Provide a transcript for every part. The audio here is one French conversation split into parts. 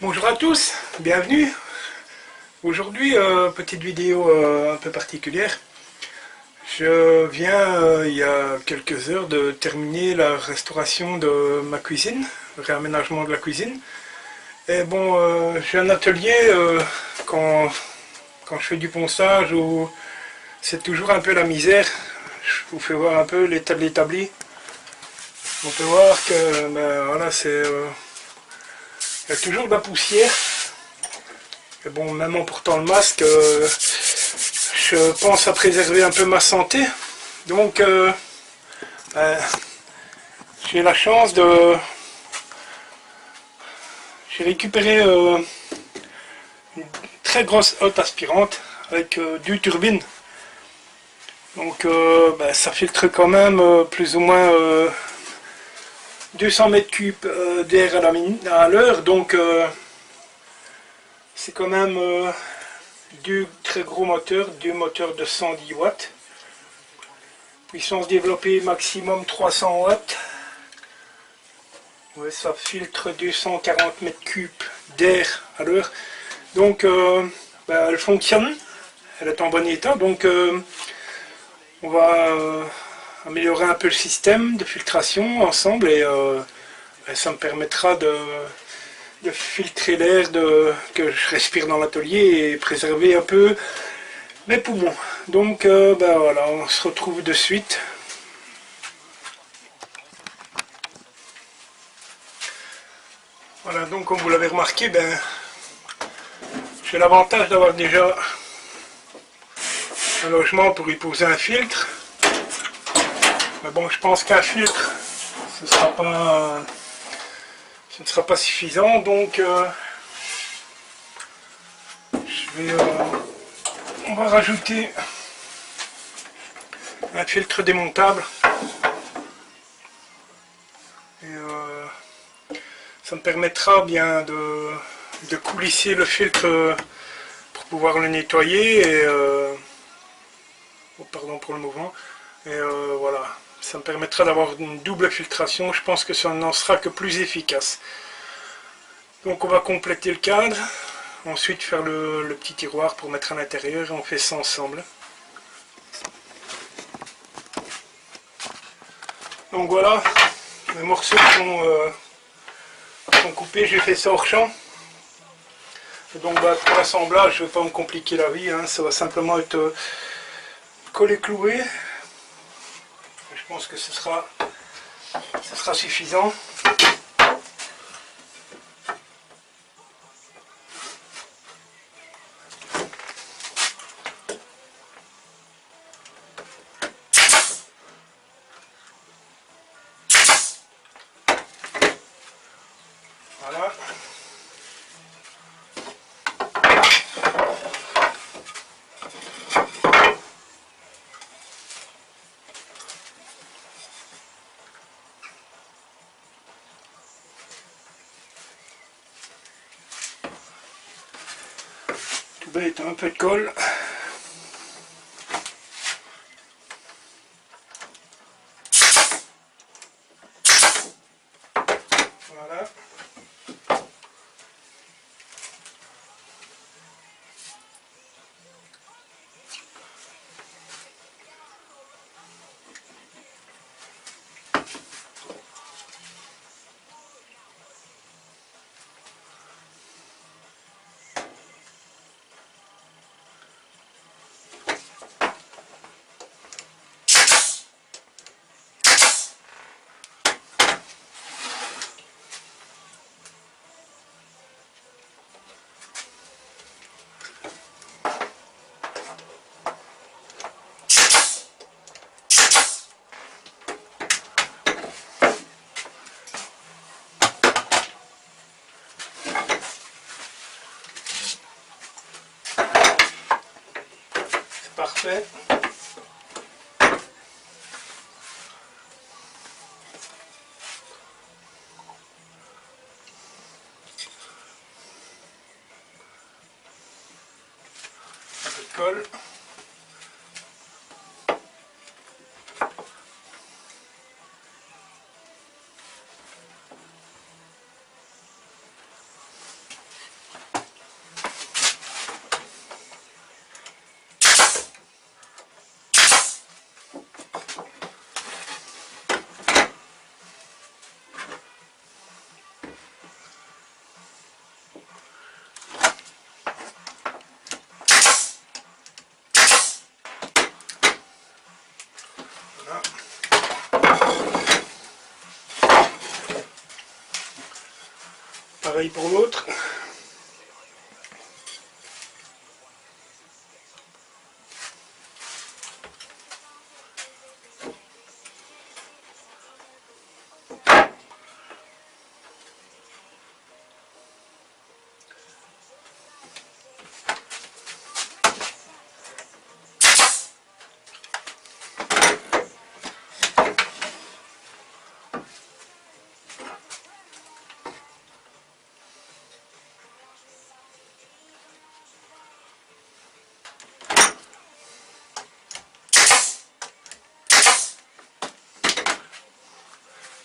Bonjour à tous, bienvenue. Aujourd'hui, petite vidéo un peu particulière. Je viens il y a quelques heures de terminer la restauration de ma cuisine, le réaménagement de la cuisine. Et bon, j'ai un atelier quand je fais du ponçage où c'est toujours un peu la misère. Je vous fais voir un peu l'état de l'établi. On peut voir que voilà, il y a toujours de la poussière. Et bon, même en portant le masque, je pense à préserver un peu ma santé. Donc, j'ai la chance de... J'ai récupéré une très grosse hotte aspirante avec deux turbines. Donc, ça filtre quand même plus ou moins 200 mètres cubes d'air à l'heure. Donc, c'est quand même deux très gros moteurs, deux moteurs de 110 watts. Puissance développée maximum 300 watts. Ouais, ça filtre 240 mètres cubes d'air à l'heure. Donc elle fonctionne, elle est en bon état. Donc on va améliorer un peu le système de filtration ensemble et ça me permettra de filtrer l'air que je respire dans l'atelier et préserver un peu mes poumons. Donc voilà, on se retrouve de suite. Voilà, donc comme vous l'avez remarqué, j'ai l'avantage d'avoir déjà un logement pour y poser un filtre. Mais bon, je pense qu'un filtre, ce ne sera pas suffisant, donc on va rajouter un filtre démontable. Et ça me permettra bien de coulisser le filtre pour pouvoir le nettoyer et oh, pardon pour le mouvement. Et voilà, ça me permettra d'avoir une double filtration. Je pense que ça n'en sera que plus efficace. Donc on va compléter le cadre, ensuite faire le petit tiroir pour mettre à l'intérieur et on fait ça ensemble. Donc voilà, les morceaux sont coupés, j'ai fait ça hors champ. Et donc pour l'assemblage, je ne vais pas me compliquer la vie, hein, ça va simplement être collé cloué. Je pense que ce sera suffisant. Voilà. Tout bête, un peu de colle. Voilà. Parfait. Un peu de colle. pareil pour l'autre.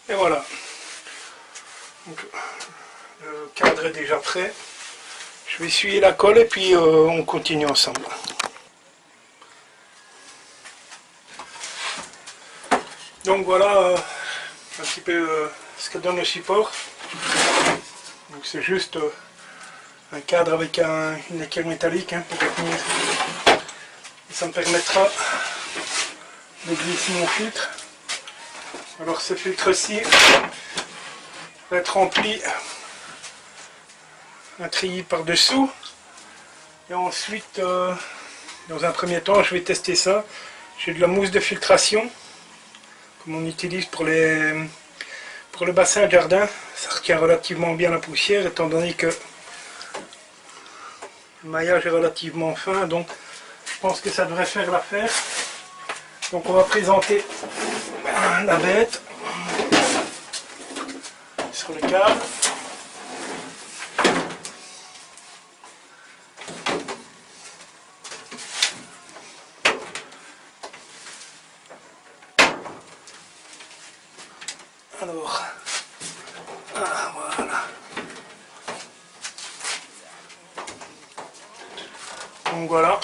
Et voilà, donc, le cadre est déjà prêt. Je vais essuyer la colle et puis on continue ensemble. Donc voilà un petit peu ce que donne le support. Donc c'est juste un cadre avec une équerre métallique pour retenir. Et ça me permettra de glisser mon filtre. Alors ce filtre-ci va être rempli un treillis par-dessous. Et ensuite, dans un premier temps, je vais tester ça. J'ai de la mousse de filtration, comme on utilise pour le bassin de jardin. Ça retient relativement bien la poussière, étant donné que le maillage est relativement fin. Donc je pense que ça devrait faire l'affaire. Donc on va présenter la bête sur le cadre. Alors, voilà. Donc voilà.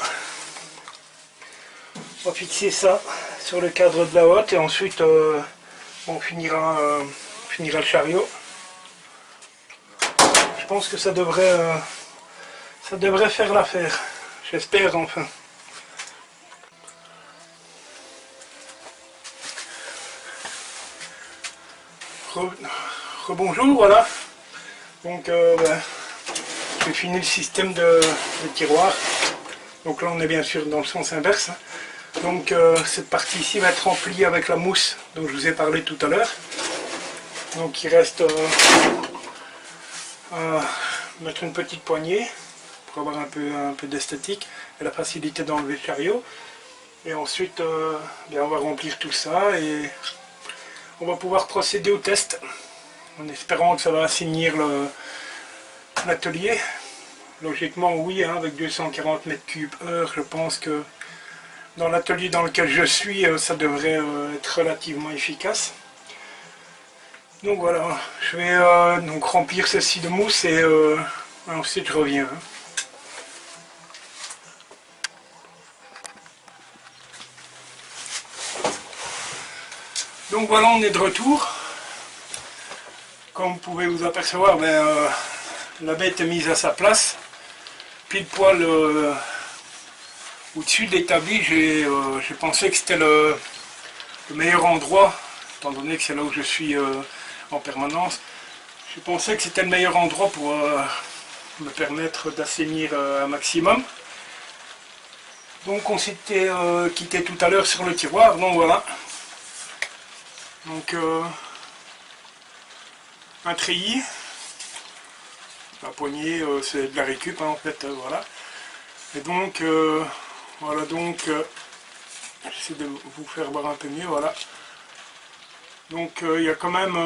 On va fixer ça sur le cadre de la hotte et ensuite on finira le chariot. Je pense que ça devrait faire l'affaire. J'espère enfin. Rebonjour, voilà. Donc j'ai fini le système de tiroir. Donc là on est bien sûr dans le sens inverse. Donc cette partie ici va être remplie avec la mousse dont je vous ai parlé tout à l'heure. Donc il reste à mettre une petite poignée pour avoir un peu d'esthétique et la facilité d'enlever le chariot. Et ensuite bien, on va remplir tout ça et on va pouvoir procéder au test en espérant que ça va assainir l'atelier. Logiquement oui, avec 240 m3/h, je pense que dans l'atelier dans lequel je suis, ça devrait être relativement efficace. Donc voilà, je vais donc remplir ceci de mousse et ensuite je reviens. Donc voilà, on est de retour. Comme vous pouvez vous apercevoir, la bête est mise à sa place. Pile poil au-dessus de l'établi. J'ai pensé que c'était le meilleur endroit, étant donné que c'est là où je suis en permanence. J'ai pensé que c'était le meilleur endroit pour me permettre d'assainir un maximum. Donc on s'était quitté tout à l'heure sur le tiroir, donc voilà. Donc un treillis, la poignée c'est de la récup en fait, voilà. Et donc voilà, donc j'essaie de vous faire voir un peu mieux, voilà. Donc il y a quand même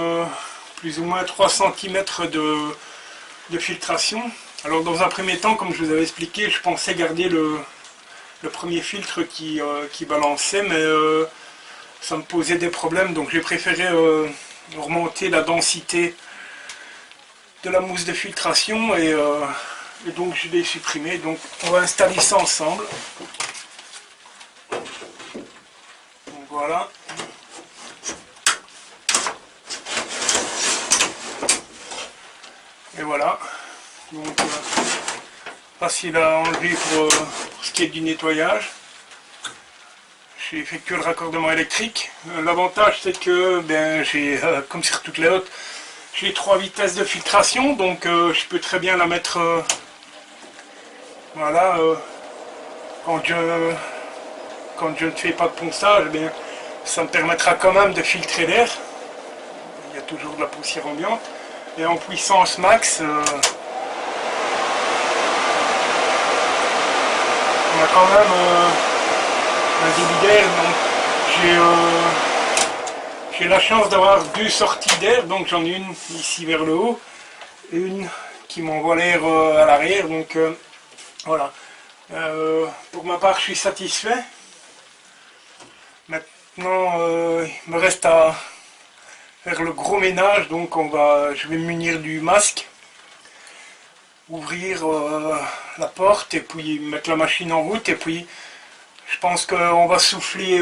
plus ou moins 3 cm de filtration. Alors dans un premier temps, comme je vous avais expliqué, je pensais garder le premier filtre qui balançait, mais ça me posait des problèmes, donc j'ai préféré remonter la densité de la mousse de filtration et donc je l'ai supprimé. Donc on va installer ça ensemble. Donc voilà. Et voilà. Donc facile à enlever pour ce qui est du nettoyage. J'ai effectué le raccordement électrique. L'avantage c'est que j'ai, comme sur toutes les hottes, j'ai 3 vitesses de filtration, donc je peux très bien la mettre voilà, quand je ne fais pas de ponçage, eh bien, ça me permettra quand même de filtrer l'air. Il y a toujours de la poussière ambiante. Et en puissance max, on a quand même un débit d'air. J'ai la chance d'avoir 2 sorties d'air, donc j'en ai une ici vers le haut, et une qui m'envoie l'air à l'arrière. Donc voilà. Pour ma part, je suis satisfait. Maintenant, il me reste à faire le gros ménage, donc je vais me munir du masque, ouvrir la porte et puis mettre la machine en route, et puis je pense qu'on va souffler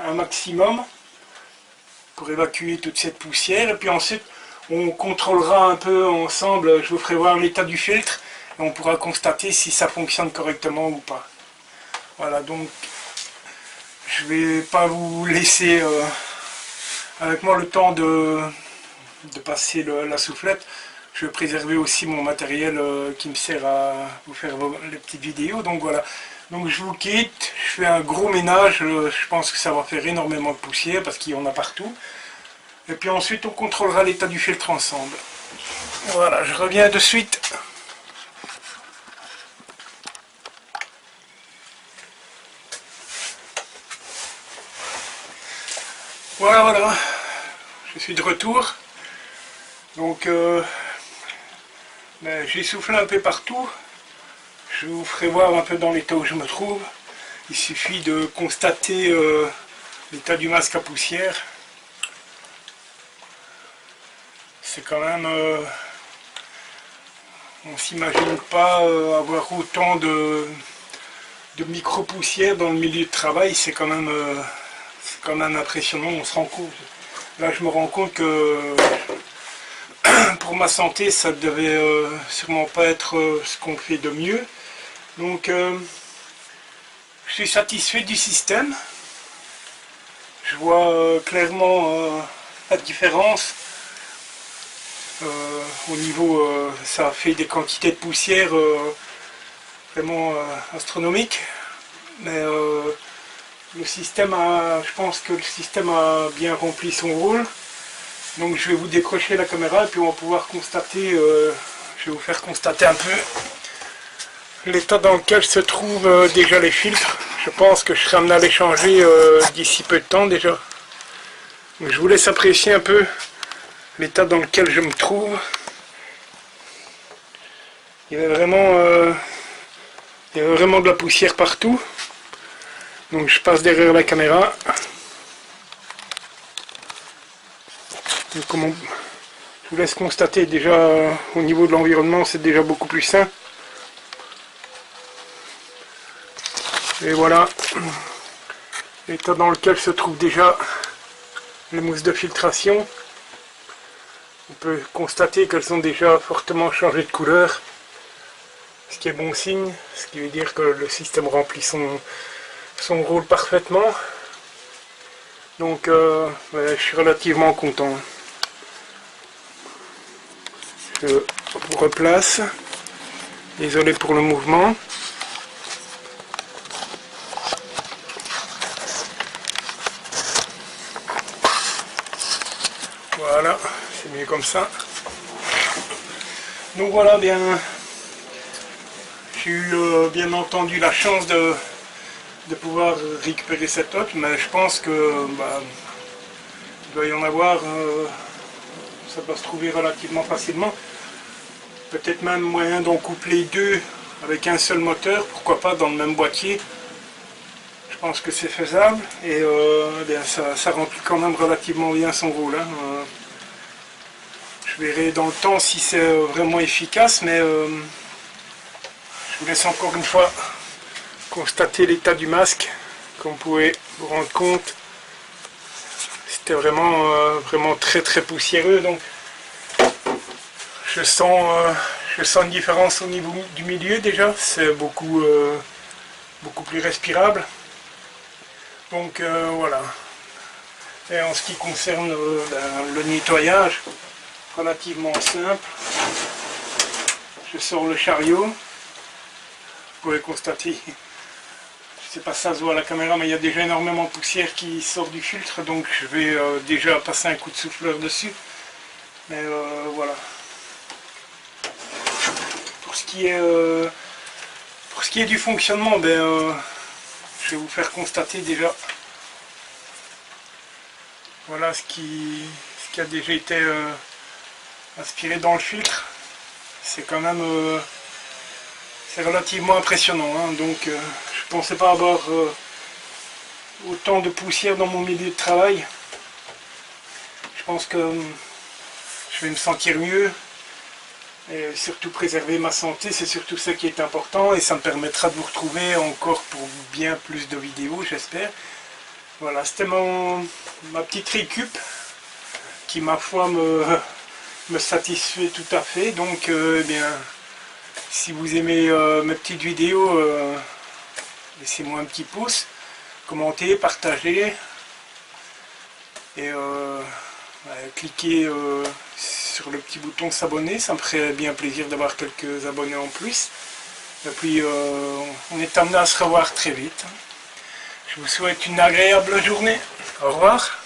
un maximum pour évacuer toute cette poussière, et puis ensuite on contrôlera un peu ensemble, je vous ferai voir l'état du filtre et on pourra constater si ça fonctionne correctement ou pas. Voilà, donc je vais pas vous laisser avec moi le temps de passer la soufflette. Je vais préserver aussi mon matériel qui me sert à vous faire les petites vidéos. Donc voilà, donc je vous quitte, je fais un gros ménage, je pense que ça va faire énormément de poussière parce qu'il y en a partout. Et puis ensuite on contrôlera l'état du filtre ensemble. Voilà, je reviens de suite. Voilà, je suis de retour. Donc j'ai soufflé un peu partout. Je vous ferai voir un peu dans l'état où je me trouve. Il suffit de constater l'état du masque à poussière. C'est quand même... on ne s'imagine pas avoir autant de micro-poussière dans le milieu de travail. C'est quand même impressionnant. On se rend compte. Là, je me rends compte que pour ma santé, ça devait sûrement pas être ce qu'on fait de mieux. Donc, je suis satisfait du système. Je vois clairement la différence. Au niveau, ça fait des quantités de poussière vraiment astronomiques. Mais le système je pense que le système a bien rempli son rôle. Donc je vais vous décrocher la caméra et puis on va pouvoir constater, je vais vous faire constater un peu l'état dans lequel se trouvent déjà les filtres. Je pense que je serai amené à les changer d'ici peu de temps déjà. Donc je vous laisse apprécier un peu l'état dans lequel je me trouve. Il y avait vraiment de la poussière partout. Donc je passe derrière la caméra. Donc, je vous laisse constater déjà au niveau de l'environnement, c'est déjà beaucoup plus sain. Et voilà l'état dans lequel se trouvent déjà les mousses de filtration. On peut constater qu'elles ont déjà fortement changé de couleur, ce qui est bon signe, ce qui veut dire que le système remplit son rôle parfaitement. Donc je suis relativement content. Je vous replace. Désolé pour le mouvement. Voilà, c'est mieux comme ça. Donc voilà, bien, j'ai eu bien entendu la chance de pouvoir récupérer cette hotte, mais je pense que il doit y en avoir, ça doit se trouver relativement facilement. Peut-être même moyen d'en coupler 2 avec un seul moteur, pourquoi pas dans le même boîtier. Je pense que c'est faisable et bien, ça remplit quand même relativement bien son rôle. Hein. Je verrai dans le temps si c'est vraiment efficace, mais je vous laisse encore une fois constater l'état du masque. Comme vous pouvez vous rendre compte, c'était vraiment très poussiéreux. Donc je sens une différence au niveau du milieu déjà, c'est beaucoup plus respirable. Donc voilà. Et en ce qui concerne le nettoyage, relativement simple. Je sors le chariot. Vous pouvez constater, je ne sais pas si ça se voit à la caméra, mais il y a déjà énormément de poussière qui sort du filtre, donc je vais déjà passer un coup de souffleur dessus. Mais voilà. Pour ce qui est du fonctionnement, je vais vous faire constater déjà. Voilà ce qui a déjà été inspiré dans le filtre. C'est quand même c'est relativement impressionnant, hein. Donc je ne pensais pas avoir autant de poussière dans mon milieu de travail. Je pense que je vais me sentir mieux et surtout préserver ma santé, c'est surtout ça qui est important, et ça me permettra de vous retrouver encore pour bien plus de vidéos, j'espère. Voilà, c'était ma petite récup qui, ma foi, me satisfait tout à fait. Donc eh bien, si vous aimez mes petites vidéos, laissez-moi un petit pouce, commentez, partagez et cliquez sur le petit bouton s'abonner, ça me ferait bien plaisir d'avoir quelques abonnés en plus. Et puis on est amené à se revoir très vite. Je vous souhaite une agréable journée. Au revoir.